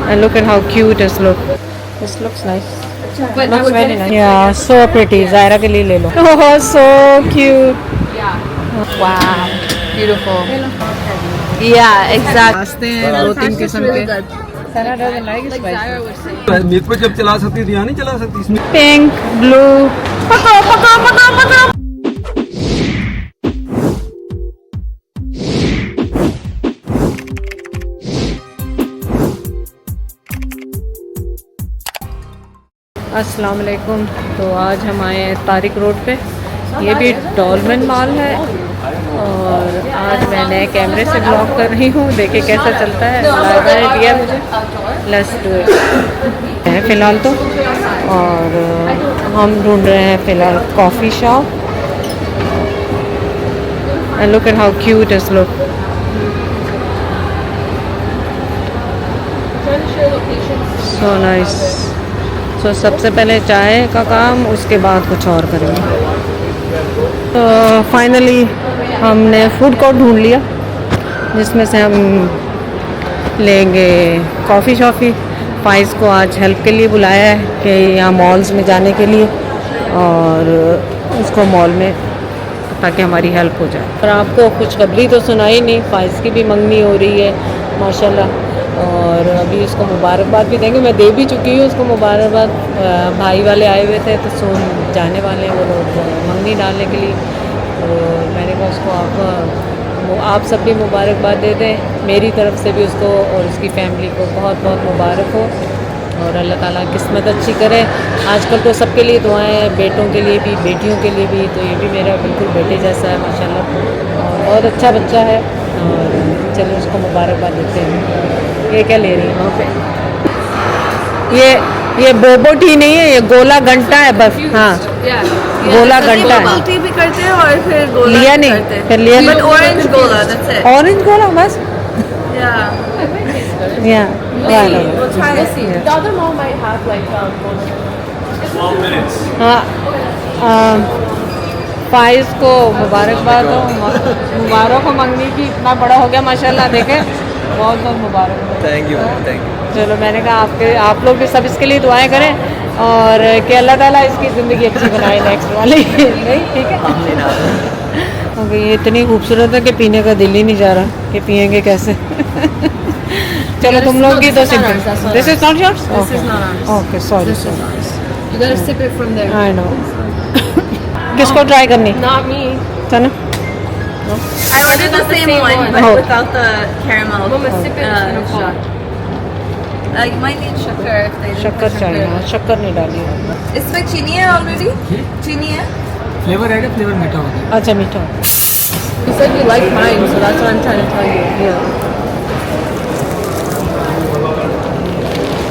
And look at how cute this look. This looks nice. Looks very nice. Yeah, so pretty. Zaira के लिए ले लो. Oh, so cute. Wow, beautiful. Yeah, exactly. रास्ते हैं 2-3 किस्म के. Sana doesn't like spicy. Meet पे जब चला सकती थी, यहाँ नहीं चला सकती इसमें. Pink, blue. पका. अस्सलाम वालेकुम। तो आज हम आए हैं तारिक रोड पे। ये भी डॉल्मेन मॉल है और आज मैं नए कैमरे से ब्लॉग कर रही हूँ। देखिए कैसा चलता है। दिया मुझे लेट्स डू इट है फ़िलहाल तो। और हम ढूंढ रहे हैं फ़िलहाल coffee shop. And look at how cute is look. So nice. तो सबसे पहले चाय का काम, उसके बाद कुछ और करेंगे। तो फाइनली हमने फूड कोर्ट ढूंढ लिया जिसमें से हम लेंगे कॉफ़ी शॉफ़ी। फाइज़ को आज हेल्प के लिए बुलाया है कि यहाँ मॉल्स में जाने के लिए, और उसको मॉल में ताकि हमारी हेल्प हो जाए। और आपको खुशखबरी तो सुनाई नहीं, फाइज़ की भी मंगनी हो रही है माशाल्लाह। और अभी उसको मुबारकबाद भी देंगे। मैं दे भी चुकी हूँ उसको मुबारकबाद। भाई वाले आए हुए थे तो सोन जाने वाले हैं वो लोग मंगनी डालने के लिए। तो मैंने कहा उसको आप सब भी मुबारकबाद दे दें मेरी तरफ से भी उसको और उसकी फ़ैमिली को बहुत बहुत मुबारक हो। और अल्लाह ताला किस्मत अच्छी करे। आजकल तो सबके लिए दुआएं हैं, बेटों के लिए भी बेटियों के लिए भी। तो ये भी मेरा बिल्कुल बेटे जैसा है माशाल्लाह, और बहुत अच्छा बच्चा है। और चलो उसको मुबारकबाद देते हैं। ये क्या ले रही है वहाँ पे? ये बोबो टी नहीं है, ये गोला घंटा है बस। हाँ, गोला घंटा है। टी भी करते हैं और फिर गोला लिया नहीं, फिर लिया नहीं। ऑरेंज गोला, that's it. ऑरेंज गोला बस। Yeah. We'll try to see. The other mall might have like 12 minutes. हाँ, फाइज को मुबारकबाद हो। मुबारक हो मंगनी की, इतना बड़ा हो गया माशाल्लाह। देखें बहुत बहुत मुबारक हो। Thank you, thank you. चलो मैंने कहा आप लोग भी सब इसके लिए दुआएं करें और कि अल्लाह ताला इसकी ज़िंदगी अच्छी बनाए नेक्स्ट वाली। नहीं ठीक है। ओके, ये इतनी खूबसूरत है कि पीने का दिल ही नहीं जा रहा कि पियेंगे कैसे। चलो तुम लोग की तो simple. This is not yours. Okay sorry. You gotta sip it from there. I know. किसको ट्राई करनी? Not me. चलो। I ordered the same one, but without the caramel. Mama, sip it in a shot. You might need sugar if they. शक्कर चाहिए। हाँ, शक्कर नहीं डाली है। इसमें चीनी है ऑलरेडी? चीनी है? फ्लेवर है, फ्लेवर मीठा होता है। अच्छा मीठा। You said you like mine, so that's what I'm trying to tell you.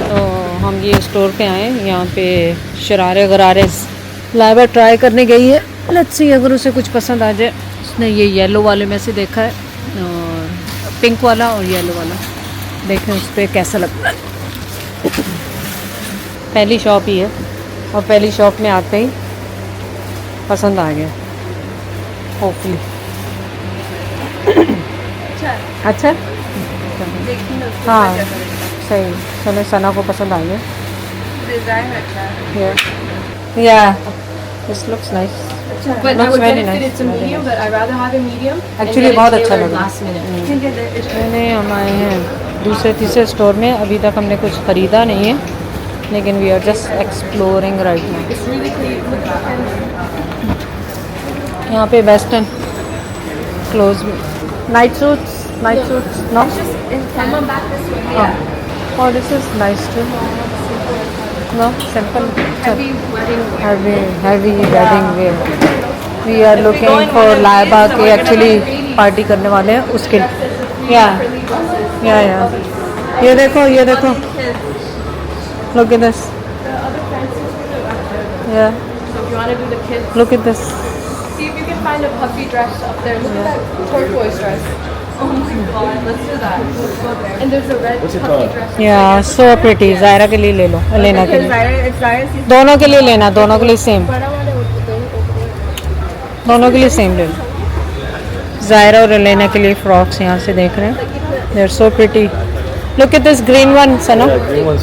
तो हम ये स्टोर पे आए, यहाँ पे शरारे गरारे लाइबा ट्राई करने गई है। लेट्स सी अगर उसे कुछ पसंद आ जाए। उसने ये येलो वाले में से देखा है और पिंक वाला और येलो वाला, देखें उस पर कैसा लगता है। पहली शॉप ही है और पहली शॉप में आते ही पसंद आ गया होपफुली। अच्छा हाँ सही। चलो सना को पसंद आ गया। या this looks nice. But I would get it fitted to medium, but I'd rather have a medium. Actually बहुत अच्छा लगा। Last minute. मैंने हम आए हैं दूसरे तीसरे स्टोर में। अभी तक हमने कुछ ख़रीदा नहीं है, लेकिन we are just exploring right now. It's really clean. यहाँ पे western clothes night suits no. Come on back this way. Yeah. और this is nice too no simple. Heavy wedding wear. Heavy wedding wear. We are looking for Laiba के actually party करने वाले हैं उसके। या ये देखो लुक एट दिस। या So if you want to do the kids, look at this. see if you can find a puffy dress up there. Look at that turquoise dress. Oh my god, let's do that. Let's go there. And there's a red puffy dress. या so pretty. Zaira के लिए ले लो, लेना के लिए दोनों के लिए लेना, दोनों के लिए सेम, दोनों के लिए सेम ले लो। जायरा और लेना के लिए फ्रॉक्स यहाँ से देख रहे हैं। They are so pretty. Look at this green one, Sana.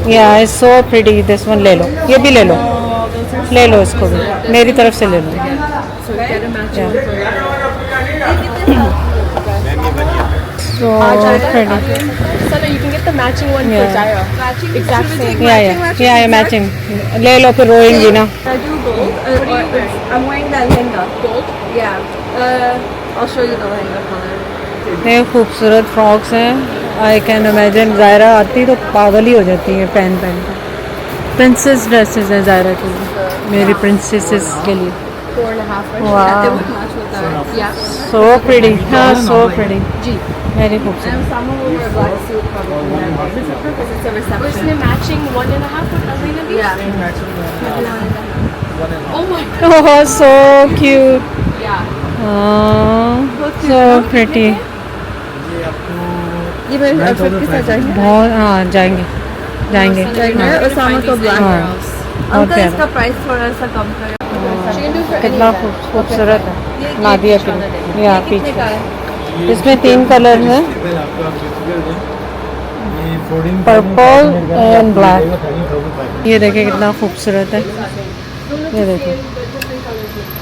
Yeah, it's so pretty. This one ले लो, ये भी ले लो, ले लो इसको भी, मेरी तरफ से ले लो. Yeah. So pretty. Sana, you can get the matching one Yeah. for Jaira. Exact same. Yeah, matching. ले लो फिर रोएंगी ना. I do gold. I'm wearing that lehenga. Gold? Yeah. I'll show you the lehenga color. ये खूबसूरत frocks हैं. I can imagine Zaira आती तो पागल ही हो जाती है पहन कर. प्रिंसेस ड्रेसेस हैं ज़ायरा के लिए, मेरी प्रिंसेसेस के लिए. 4.5 They वाह, would match with that. Yeah. So pretty. हाँ, सो प्रिटी. जी. वेरी खूबसूरत. And someone will wear a black suit probably. Because it's a और reception. इसमें matching 1.5 with Alina भी? Yeah. Oh my god. Oh so cute. Yeah. So pretty. ये मेरे outfit के साथ जाएंगे. बहुत, हाँ जाएंगे. जाएंगे. Osama को black. हाँ. अंकल इसका प्राइस थोड़ा सा कम करें. She can do for any कितना event. खूबसूरत है. नादिया के लिए. या कितने पीछे. का है? इसमें 3 कलर हैं, पर्पल एंड ब्लैक. ये देखिए कितना खूबसूरत है. ये देखिए.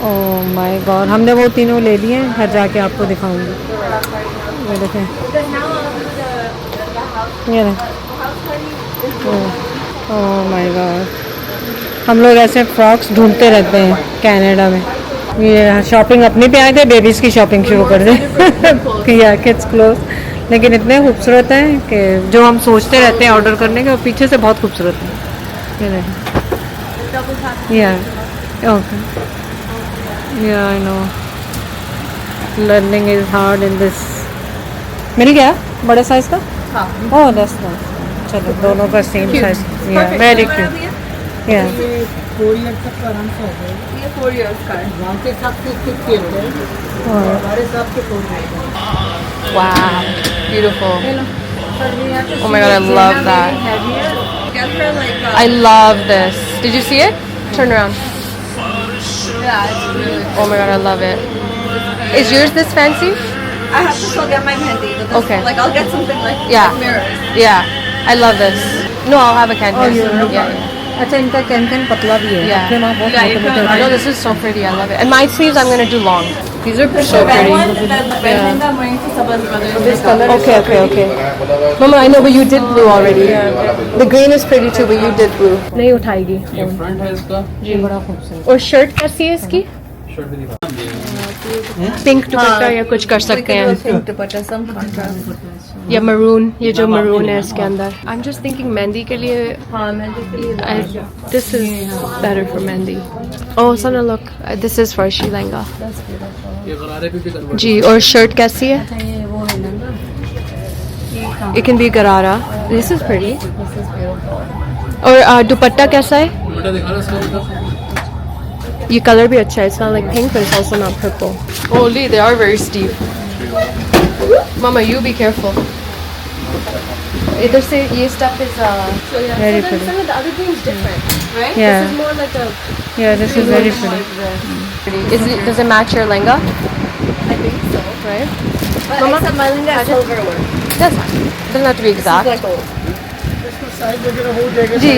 ओह माय गॉड, हमने वो तीनों ले लिए हैं, घर जाके आपको दिखाऊंगी. ये देखें, ये देखें. ओह माय गॉड, हम लोग ऐसे फ्रॉक्स ढूंढते रहते हैं कनाडा में. ये शॉपिंग अपनी पे आए थे, बेबीज़ की शॉपिंग शुरू कर दें. या किड्स क्लोथ, लेकिन इतने खूबसूरत हैं कि जो हम सोचते रहते हैं ऑर्डर करने के, और पीछे से बहुत खूबसूरत है. ये देखें. Yeah okay. Yeah I know, learning is hard in this. मिल गया बड़े साइज का? हाँ. Oh that's nice. चलो दोनों का same size. Yeah very cute. Yeah 4 year तक तो आराम से हो गए. ये 4 years का है. वहाँ के हिसाब से 6 ईयर है, हमारे हिसाब से 4 year. Wow. Beautiful. Oh my god, I love that. Get her like I love this. Did you see it? Turn around. yeah, it's really Oh my god, I love it. Is yours this fancy? I have to still get my mehndi. But this, Okay. Like I'll get something like Yeah. mirrors. Yeah. I love this. No, I'll have a canvas. Yeah. अच्छा, इनका can पतला भी है. Yeah. अपने वहाँ बहुत Yeah, मोटे you मोटे can- होते I know हैं. this is so pretty. I love it. And my sleeves, I'm gonna do long. These are so The red pretty. one, the red lehenga I'm wearing for Sabba's brother. This color is Okay, okay, okay. Mama, I know, but you did blue already. The green is pretty too, but you did blue. नहीं उठाएगी. ये front है इसका. जी बड़ा खूबसूरत. और shirt कैसी है इसकी? शर्ट भी दिखा. पिंक दुपट्टा या कुछ कर सकते हैं. Pink dupatta, some contrast. या मरून, ये जो मरून है इसके अंदर. I'm just thinking मेहंदी के लिए. हाँ, mehndi के लिए. This is better for mehendi. Oh, Sana, look. This is for Sri Lanka. ये गरारे पे भी कन्वर्ट. जी, और शर्ट कैसी है? It can be गरारा. This is pretty. और दुपट्टा कैसा है? बेटा दिखा रहा है इसका. ये कलर भी अच्छा है. It's not like pink, but it's also not purple. Holy, they are very steep. Mama, you be careful. Either say ये stuff is Very so pretty. some of the other things different, right? Yeah. This is more like a. Yeah, this is very pretty. Does it match your lehenga? I think so. Right? But except my lehenga is silver work. That's fine. Doesn't have to be It's exact. like gold. Size वगैरह हो जाएगा. जी,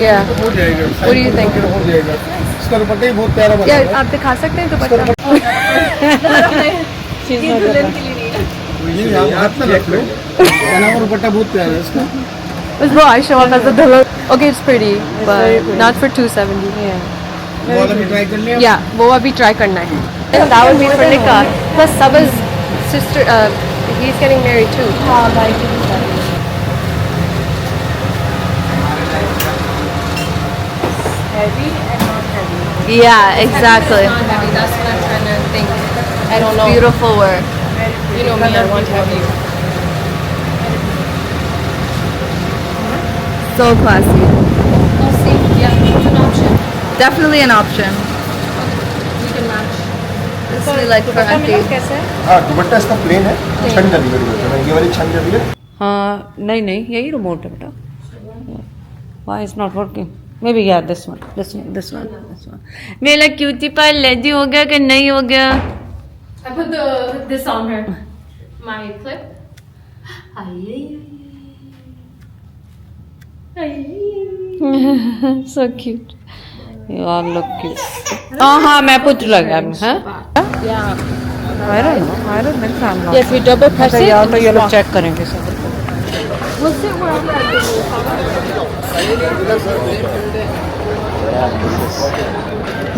yeah. हो जाएगा. What do you think? हो जाएगा. इसका दुपट्टा ही बहुत प्यारा बना Yeah, है. आप दिखा सकते हैं दुपट्टा. ये दुल्हन के लिए नहीं है. ये आप हाथ में रख लो. पहना हुआ दुपट्टा बहुत प्यारा है इसका. Let's go. I show off as a dollar. Okay, it's pretty, but not for 270. Yeah. वो वाला भी ट्राई कर लिया. Yeah, वो अभी try करना है. And that would be for Nikah. Plus Saba's sister, he's getting married too. हाँ, भाई की भी शादी. Heavy and not heavy. Yeah, exactly. Not heavy. That's what I'm trying to think. I don't know. Beautiful work. You know me, I want heavy. So classy. We'll see. Yeah, it's an option. Definitely an option. We can match. This is like for auntie. कैसे है? हाँ दुपट्टा इसका plane है. छन जली हुई है. ये वाली छन जली है. हाँ, नहीं नहीं, यही रिमोट है बेटा. Why is not working? Maybe yeah, this one. मेरा क्यूटी पाई लेडी हो गया कि नहीं हो गया? I put this on her. My clip. So cute. You all look cute. हाँ मैं put लगा हाँ Yeah. I don't know I'm not. Yes, we double press it. यार तो and ये लोग swap. चेक करेंगे सब We'll sit wherever I do.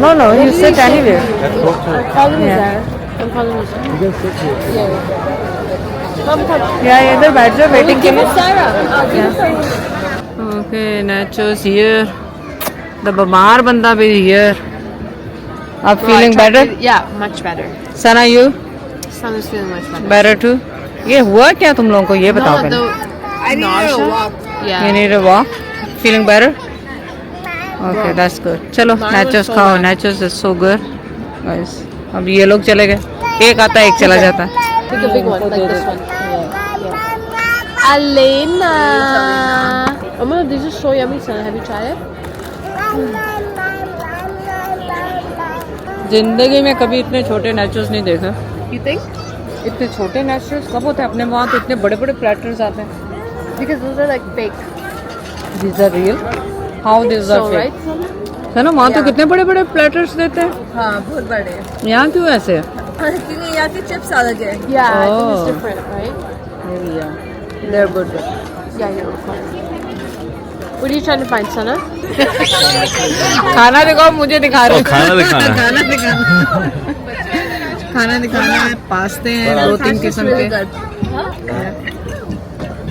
No you sit anywhere I'm calling you there. I'm calling you there. Yeah. Mom, come. या इधर बैठ जाओ वेटिंग के Give लिए it Sarah. Give it Sarah. Okay, Nachos here. The बीमार बंदा भी here. Are feeling better? Yeah, much better. Sana, you Son is feeling much better. better too? ये हुआ क्या तुम लोगों को ये बताओ पहले. I need to walk. Yeah. You need a walk. Feeling better? Okay, that's good. चलो Mine was Nachos so खाओ. bad. Nachos is so good. Guys, अब ये लोग चले गए. एक आता है एक चला जाता है. Pick a big one, like this one. Alena. Oh my god, these are so yummy, son. Have you tried it? जिंदगी में कभी इतने छोटे nachos नहीं देखा. You think? इतने छोटे nachos कब होते हैं अपने वहाँ तो इतने बड़े बड़े platters आते हैं. Because those are like fake. These are real. How these are So, fake? right? Son? है ना वहाँ तो कितने बड़े बड़े platters देते हैं. हाँ बहुत बड़े यहाँ क्यों ऐसे है? क्योंकि यहाँ की चिप्स अलग है Yeah, I think Oh. it's different, right? They're good. Yeah, you're right. What are you trying to find, Sana? खाना दिखाओ मुझे दिखा रहे हो. खाना दिखाना. खाना दिखाना. खाना दिखाना है. पास्ते हैं 2-3 किस्म के.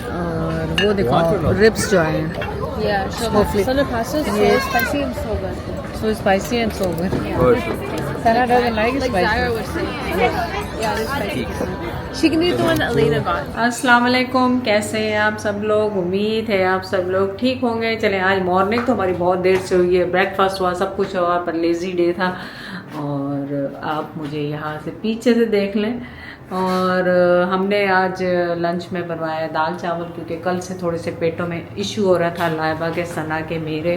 और वो दिखाओ रिब्स जो आए हैं. Yeah, show Hopefully. Sana pasta is so spicy and so good. So spicy and so good. Sana doesn't like Like Zara spicy. was saying. Yeah, it is spicy. She can eat the one that Elena got. अस्सलाम वालेकुम. कैसे हैं आप सब लोग. उम्मीद है आप सब लोग ठीक होंगे. चलें आज मॉर्निंग तो हमारी बहुत देर से हुई है. ब्रेकफास्ट हुआ सब कुछ हुआ पर लेज़ी डे था. और आप मुझे यहाँ से पीछे से देख लें. और हमने आज लंच में बनवाया दाल चावल क्योंकि कल से थोड़े से पेटों में इशू हो रहा था लाइबा के सना के मेरे.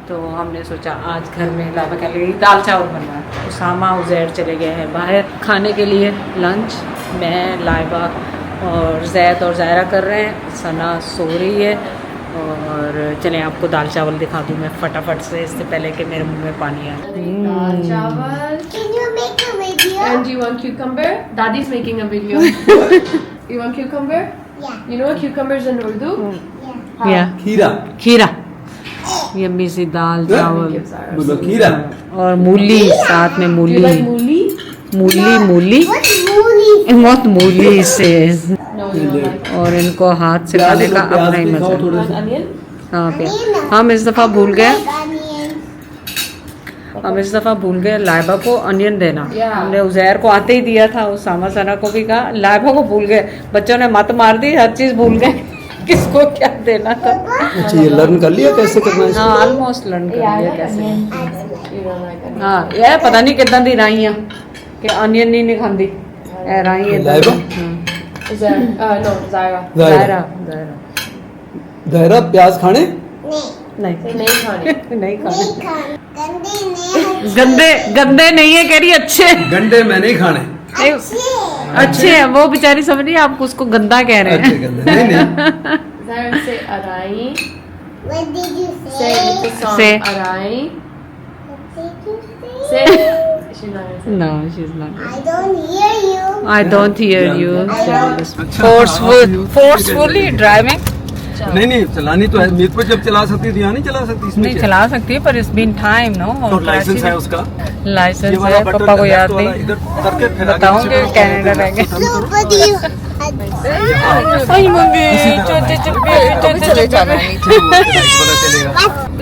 तो हमने सोचा आज घर में लाइबा के लिए दाल चावल बनवाया. उसामा उज़ैर चले गए हैं बाहर खाने के लिए लंच. मैं लाइबा और जैद और ज़ायरा कर रहे हैं. सना सो रही है. और चलें आपको दाल चावल दिखा दूँ मैं फटाफट से इससे पहले कि मेरे मुंह में पानी आए. Can you make a video? And do you want cucumber? Daddy's making a video. You want cucumber? Yeah. You know what cucumber is in Urdu? या खीरा. खीरा. यम्मी सी दाल चावल Give Zara. बोलो खीरा. और मूली साथ में Do मूली you like mooli? मूली What's Mooney? बहुत मूली से. No, you don't like. और इनको हाथ से खाने का अपना ही मजा. Want onion? हाँ प्याज. हम इस दफ़ा भूल गए. Onion. हम इस दफ़ा भूल गए लाइबा को अनियन देना. Yeah. हमने उज़ैर को आते ही दिया था. उसामा सना को भी कहा. लाइबा को भूल गए. बच्चों ने मत मार दी. हर चीज़ भूल गए किसको क्या देना था. अच्छा ये लर्न कर लिया कैसे करना है. हाँ ऑलमोस्ट लर्न कर लिया कैसे. You don't like onion. हाँ ये पता नहीं कितना दी राइयां कि अनियन नहीं खांदी. ए राई है Laiba? Is there? No, Zara. Zaira दायरा प्याज खाने. नहीं नहीं खाने. नहीं खाने. गंदे ने गंदे गंदे नहीं है कह रही अच्छे. गंडे में नहीं खाने. नहीं, अच्छे हैं वो बेचारी समझ रही है आप उसको गंदा कह रहे अच्छे हैं. गंदे नहीं नहीं. Zara say arai. What did you Say say? with the song Say. arai. What did you say? Say. She's not gonna say. No, she's not. I don't hear you. I don't hear you. अच्छा, Forcefully driving. नहीं नहीं चलानी तो है. मीर पर जब चला सकती थी यहाँ नहीं चला सकती. इसमें नहीं क्या? चला सकती है पर it's been time no. तो लाइसेंस है उसका. ये लाइसेंस वाला है बटन पापा को है, याद तो वाला नहीं. इधर करके फिर आगे बताऊंगे पीछे करो. कनाडा रह गए. Nobody. आई मम्मी छोटे छोटे पता चलेगा.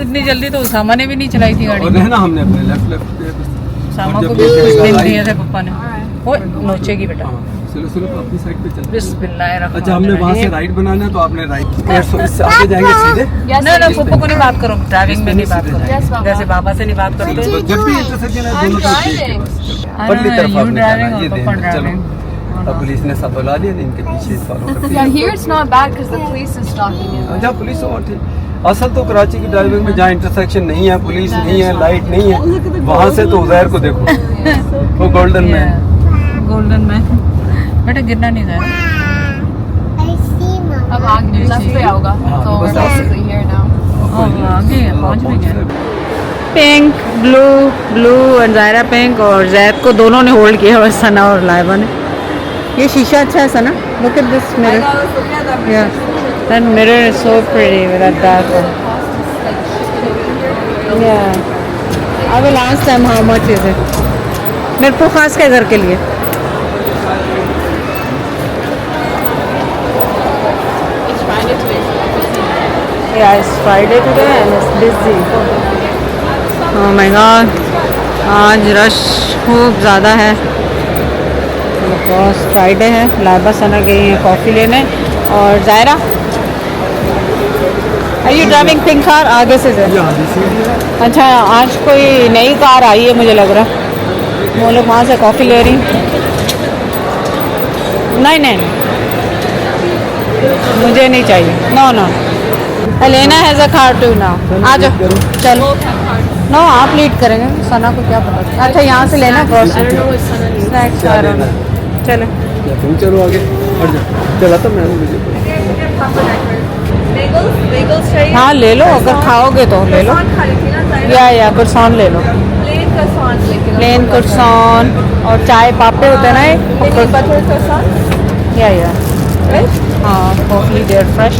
इतनी जल्दी तो उसामा ने भी नहीं चलाई थी और गाड़ी. रहना हमने अपने लेफ्ट उसामा और को जब भी ये दिन गाड़ी- दिए थे पापा ने. वो नोचेगी बेटा. चलो चलो अपनी साइड पे चलते हैं. बिस्मिल्लाह. अच्छा हमने वहाँ से राइट बनाना है तो आपने राइट. इससे आगे जाएंगे सीधे. नहीं पप्पा को नहीं बात करो. ड्राइविंग में नहीं बात Yes, करो. Papa. जैसे बाबा से नहीं बात करते. जब भी इंटरसेक्शन है दोनों तरफ ठीक है बस. पल्ली तरफ you आपने driving जाना है. ये और देख पप्पा चलो. driving. अब पुलिस ने सब बुला लिया. इनके पीछे फॉलो करते Yeah, हैं. here it's not bad because the police is stalking you. अच्छा पुलिस और थी. असल तो कराची की ड्राइविंग में जहाँ इंटरसेक्शन नहीं है पुलिस नहीं है लाइट नहीं है वहाँ से तो उज़ैर को देखो वो गोल्डन में. गोल्डन में बेटा गिरना नहीं जाए. I see Mama. अब आगे लेफ्ट पे आओगा. हाँ, So we're बस ऐसे. basically here now. आगे हैं, पहुंच भी गए। Pink blue and Zaira pink, और जैद को दोनों ने होल्ड किया और सना और लाइबा ने। ये शीशा अच्छा है Sana, look at this mirror, yeah that mirror is so pretty with that dark one. Yeah, I will ask them how much is it. मेरे को खास के घर के लिए। Yeah, it's Friday today and it's busy. Oh my God, आज rush खूब ज़्यादा है बिकॉज फ्राइडे है। लाइबा सना गई है कॉफ़ी लेने, और Zaira are you driving pink car? आगे से सर। अच्छा, आज कोई नई कार आई है मुझे लग रहा है, वो लोग वहाँ से कॉफ़ी ले रही। नहीं मुझे नहीं चाहिए, नो लेना है ज़ा कार टू ना। आ जाओ चलो। नो आप लीड करेंगे, सना को क्या पता। अच्छा यहाँ से लेना ग्रोसरी स्नैक्स। चलो तुम चलो आगे, हट जा, चला तो मैं मुझे। Bagels चाहिए? हाँ ले लो, अगर खाओगे तो ले लो। या कुरसान ले लो, प्लेन croissant लेके लो। प्लेन कुरसान, और चाय पापे होते हैं ना एक, बटर croissant? या Right? हाँ कॉफी देयर फ्रेश।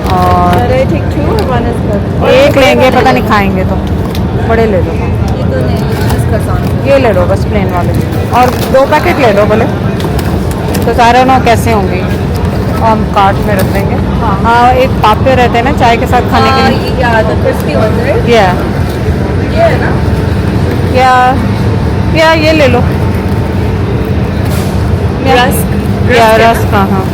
और Are I take two or one is good? एक लेंगे, पता नहीं खाएंगे तो बड़े ले लो। ये तो नहीं, just croissant। ये ले लो बस प्लेन वाले, और 2 पैकेट ले लो बोले, तो सारे ना कैसे होंगे, हम कार्ट में रख देंगे। हाँ एक पापे रहते हैं ना चाय के साथ खाने के लिए। या the crispy ones, right? या ये है ना? या ये ले लो, या रस्क। हाँ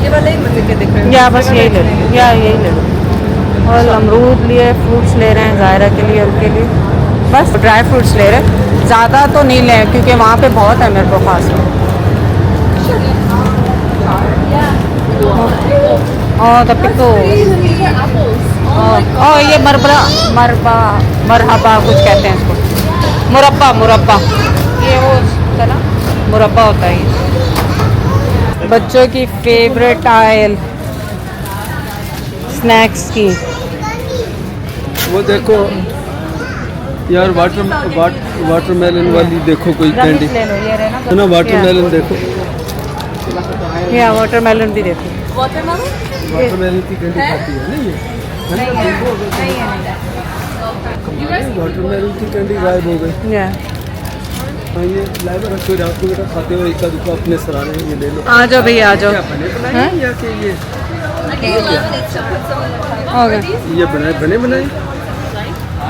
ये वाले ही मुझे के दिख रहे हैं। या बस यही ले लो, या यही ले लो। और अमरूद लिए, फ्रूट्स ले रहे हैं जायरा के लिए, उनके लिए बस ड्राई फ्रूट्स ले रहे हैं, ज़्यादा तो नहीं लें क्योंकि वहाँ पे बहुत है मेरे को खास में। और द पिको, और ये मरहबा कुछ कहते हैं इसको, मुरब्बा, ये वो होता ना मुरब्बा होता है ये। बच्चों की फेवरेट आयल स्नैक्स की। वो देखो यार, वाटरमेलन वाली देखो कोई कैंडी ले लो, ये रहे ना है ना, वाटरमेलन देखो, या वाटरमेलन भी देखो। Watermelon? वाटरमेलन की कैंडी खाती है ना ये, वाटरमेलन की कैंडी गायब हो गई। या हाँ, ये लाइव रखो, रात को बेटा खाते हो इक्का दुक्का अपने सराहने, ये ले लो। आ जाओ भैया, आ जाओ। क्या बने बनाए या कि ये हो गया। ये बने बनाए?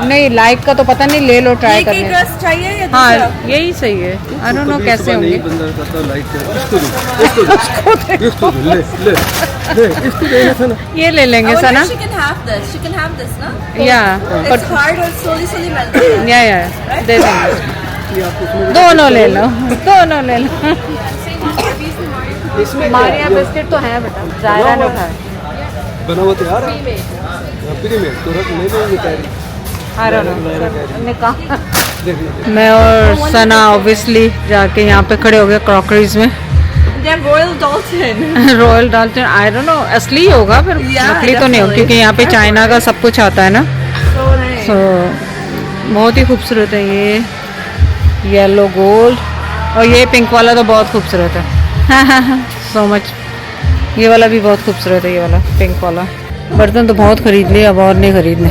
नहीं लाइक का तो पता नहीं, ले लो ट्राई ये करने। केक रस चाहिए या हाँ दूसरा? यही सही है, आई डोंट नो कैसे होंगे। नहीं बंदा करता लाइक कर, इसको दे, इसको दे, ले इसको दे ना। ये ले I लेंगे wonder Sana. if she can have this. She can have this, no? या It's hard or slowly melts. या दे देंगे, ये आप उसमें दोनों ले लो, दोनों ले लो। इसमें हमारे यहाँ बिस्किट तो है बेटा, जायरा ने उठाया। बना हुआ तैयार है, प्री मेड तो रख ले लो, ये कह रही मैं और सना ऑब्वियसली जाके यहाँ पे खड़े हो गए क्रॉकरीज में। They're Royal Dalton. Royal Dalton, I don't know असली होगा फिर, Yeah, नकली तो नहीं होगा definitely. क्योंकि यहाँ पे चाइना का सब कुछ आता है ना। So nice. तो बहुत ही खूबसूरत है ये येलो गोल्ड, और ये पिंक वाला तो बहुत खूबसूरत है। सो मच, ये वाला भी बहुत खूबसूरत है, ये वाला पिंक वाला। बर्तन तो बहुत खरीद लिए, अब और नहीं खरीदने।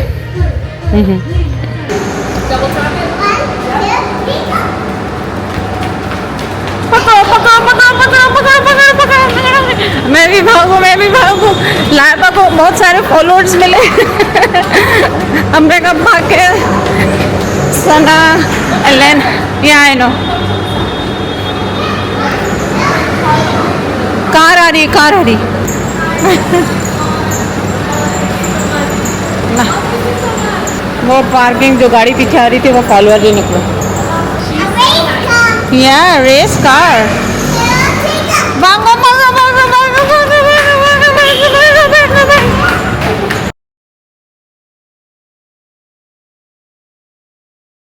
मैं भी भागूं। लाइबा को बहुत सारे फॉलोअर्स मिले। हमने कब भाग के सना एलन, या आई नो कार आ रही ना, वो पार्किंग जो गाड़ी पीछे आ रही थी वो फॉलोअर ही निकलो। या रेस कार, भागो